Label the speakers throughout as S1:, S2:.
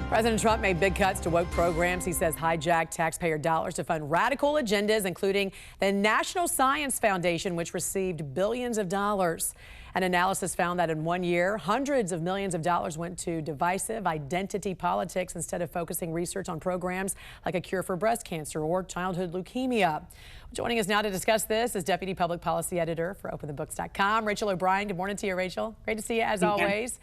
S1: President Trump made big cuts to woke programs. He says hijacked taxpayer dollars to fund radical agendas, including the National Science Foundation, which received billions of dollars. An analysis found that in 1 year, hundreds of millions of dollars went to divisive identity politics instead of focusing research on programs like a cure for breast cancer or childhood leukemia. Joining us now to discuss this is Deputy Public Policy Editor for OpenTheBooks.com, Rachel O'Brien. Good morning to you, Rachel. Great to see you as always.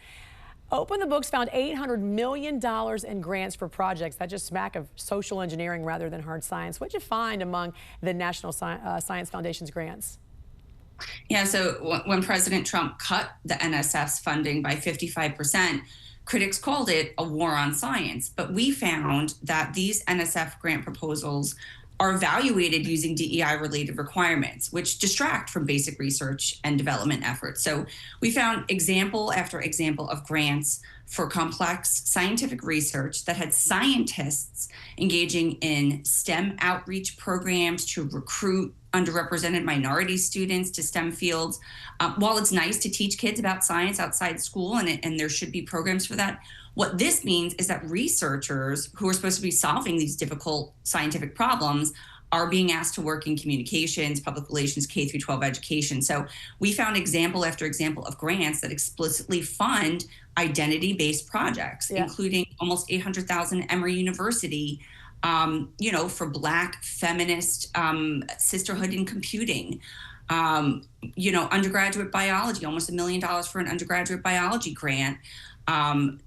S1: Open the Books found $800 million in grants for projects that just smack of social engineering rather than hard science. What did you find among the National Science Foundation's grants?
S2: Yeah, so when President Trump cut the NSF's funding by 55%, critics called it a war on science. But we found that these NSF grant proposals are evaluated using DEI-related requirements, which distract from basic research and development efforts. So we found example after example of grants for complex scientific research that had scientists engaging in STEM outreach programs to recruit underrepresented minority students to STEM fields. While it's nice to teach kids about science outside school, and there should be programs for that, what this means is that researchers who are supposed to be solving these difficult scientific problems are being asked to work in communications, public relations, K through 12 education. So we found example after example of grants that explicitly fund identity-based projects, including almost 800,000 Emory University, for Black feminist sisterhood in computing. Undergraduate biology, almost $1 million for an undergraduate biology grant.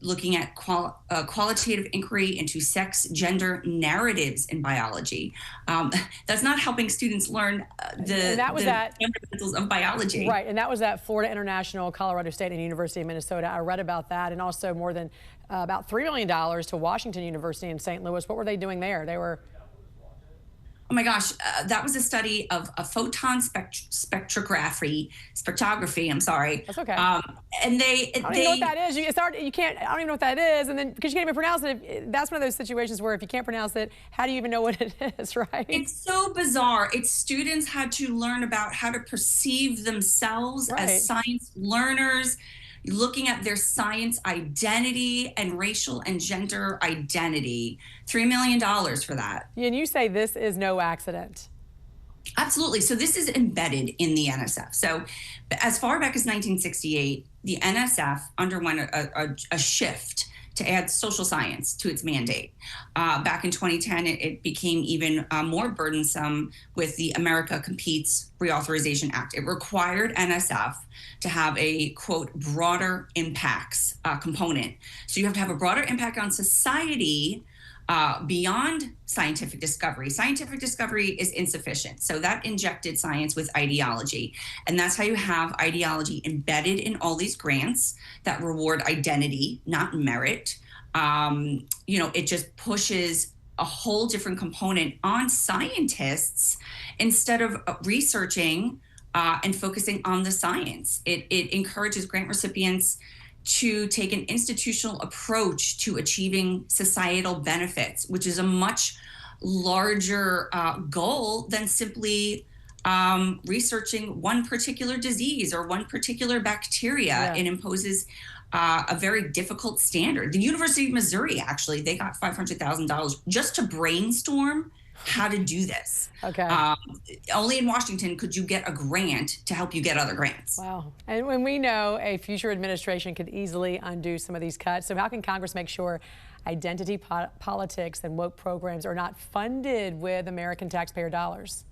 S2: Looking at qualitative inquiry into sex, gender narratives in biology. That's not helping students learn the fundamentals of biology.
S1: Right, and that was at Florida International, Colorado State, and University of Minnesota. I read about that, and also more than about $3 million to Washington University in St. Louis. What were they doing there? They were...
S2: Oh my gosh, that was a study of a photon spectrography. I'm sorry.
S1: That's okay.
S2: And they
S1: I don't even know what that is. I don't even know what that is. And then, because you can't even pronounce it, that's one of those situations where if you can't pronounce it, how do you even know what it is, right?
S2: It's so bizarre. Students had to learn about how to perceive themselves as science learners, looking at their science identity and racial and gender identity. $3 million for that.
S1: And you say this is no accident.
S2: Absolutely. So this is embedded in the NSF. So as far back as 1968, the NSF underwent a shift to add social science to its mandate. Back in 2010, it became even more burdensome with the America Competes Reauthorization Act. It required NSF to have a, quote, broader impacts component. So you have to have a broader impact on society beyond scientific discovery. Scientific discovery is insufficient. So that injected science with ideology. And that's how you have ideology embedded in all these grants that reward identity, not merit. It just pushes a whole different component on scientists instead of researching and focusing on the science. It encourages grant recipients to take an institutional approach to achieving societal benefits, which is a much larger goal than simply researching one particular disease or one particular bacteria. It imposes a very difficult standard. The University of Missouri, actually, they got $500,000 just to brainstorm how to do this.
S1: Okay.
S2: Only in Washington could you get a grant to help you get other grants.
S1: Wow. And when we know a future administration could easily undo some of these cuts, so how can Congress make sure identity politics and woke programs are not funded with American taxpayer dollars?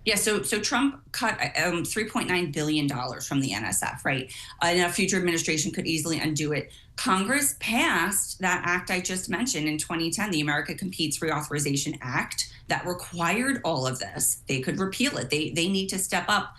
S2: Yeah, so Trump cut $3.9 billion from the NSF, right? And a future administration could easily undo it. Congress passed that act I just mentioned in 2010, the America Competes Reauthorization Act, that required all of this. They could repeal it. They need to step up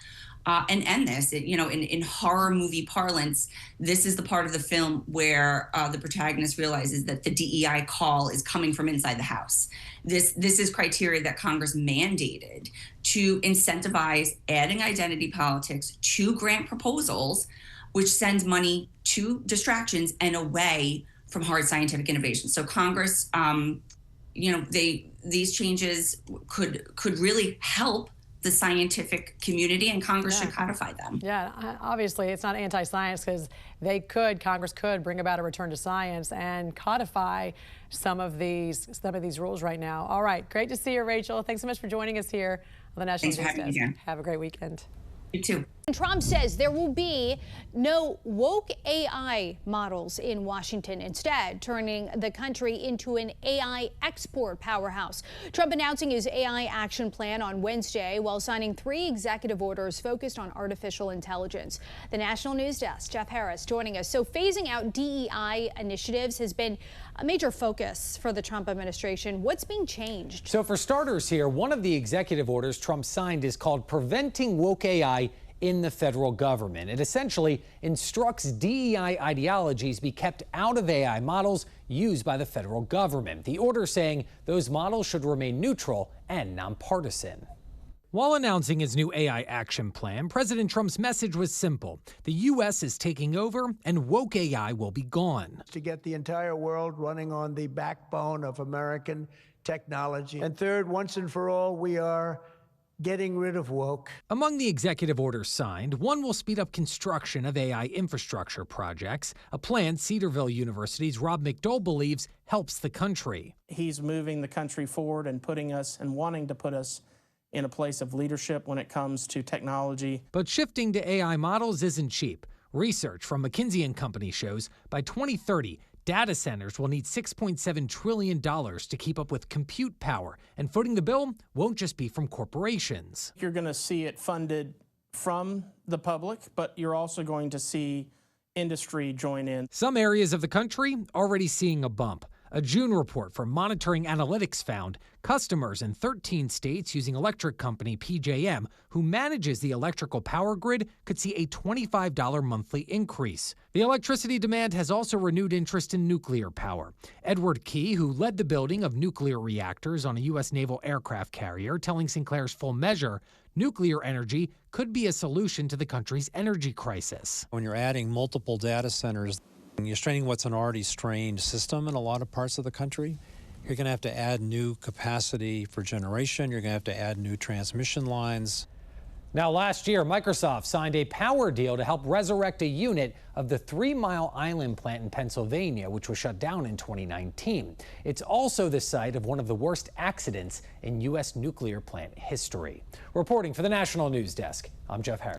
S2: and end this. In horror movie parlance, this is the part of the film where the protagonist realizes that the DEI call is coming from inside the house. This is criteria that Congress mandated to incentivize adding identity politics to grant proposals, which sends money to distractions and away from hard scientific innovation. So Congress, these changes could really help the scientific community, and Congress should codify them.
S1: Yeah, obviously it's not anti-science because Congress could bring about a return to science and codify some of these rules right now. All right, great to see you, Rachel. Thanks so much for joining us here on the National News Desk. Thanks for having me here. Have a great weekend.
S2: You too.
S3: Trump says there will be no woke AI models in Washington, instead turning the country into an AI export powerhouse. Trump announcing his AI action plan on Wednesday while signing 3 executive orders focused on artificial intelligence. The National News Desk, Jeff Harris joining us. So phasing out DEI initiatives has been a major focus for the Trump administration. What's being changed?
S4: So for starters here, one of the executive orders Trump signed is called Preventing Woke AI in the Federal Government. It essentially instructs DEI ideologies be kept out of AI models used by the federal government. The order saying those models should remain neutral and nonpartisan. While announcing his new AI action plan, President Trump's message was simple. The U.S. is taking over and woke AI will be gone.
S5: To get the entire world running on the backbone of American technology. And third, once and for all, we are getting rid of woke.
S4: Among the executive orders signed, one will speed up construction of AI infrastructure projects, a plan Cedarville University's Rob McDowell believes helps the country.
S6: He's moving the country forward and putting us and wanting to put us in a place of leadership when it comes to technology.
S4: But shifting to AI models isn't cheap. Research from McKinsey & Company shows by 2030, data centers will need $6.7 trillion to keep up with compute power, and footing the bill won't just be from corporations.
S6: You're going to see it funded from the public, but you're also going to see industry join in.
S4: Some areas of the country already seeing a bump. A June report from Monitoring Analytics found customers in 13 states using electric company PJM, who manages the electrical power grid, could see a $25 monthly increase. The electricity demand has also renewed interest in nuclear power. Edward Key, who led the building of nuclear reactors on a U.S. naval aircraft carrier, telling Sinclair's Full Measure, nuclear energy could be a solution to the country's energy crisis.
S7: When you're adding multiple data centers, you're straining what's an already strained system in a lot of parts of the country. You're going to have to add new capacity for generation. You're going to have to add new transmission lines.
S4: Now, last year, Microsoft signed a power deal to help resurrect a unit of the 3 Mile Island plant in Pennsylvania, which was shut down in 2019. It's also the site of one of the worst accidents in U.S. nuclear plant history. Reporting for the National News Desk, I'm Jeff Harris.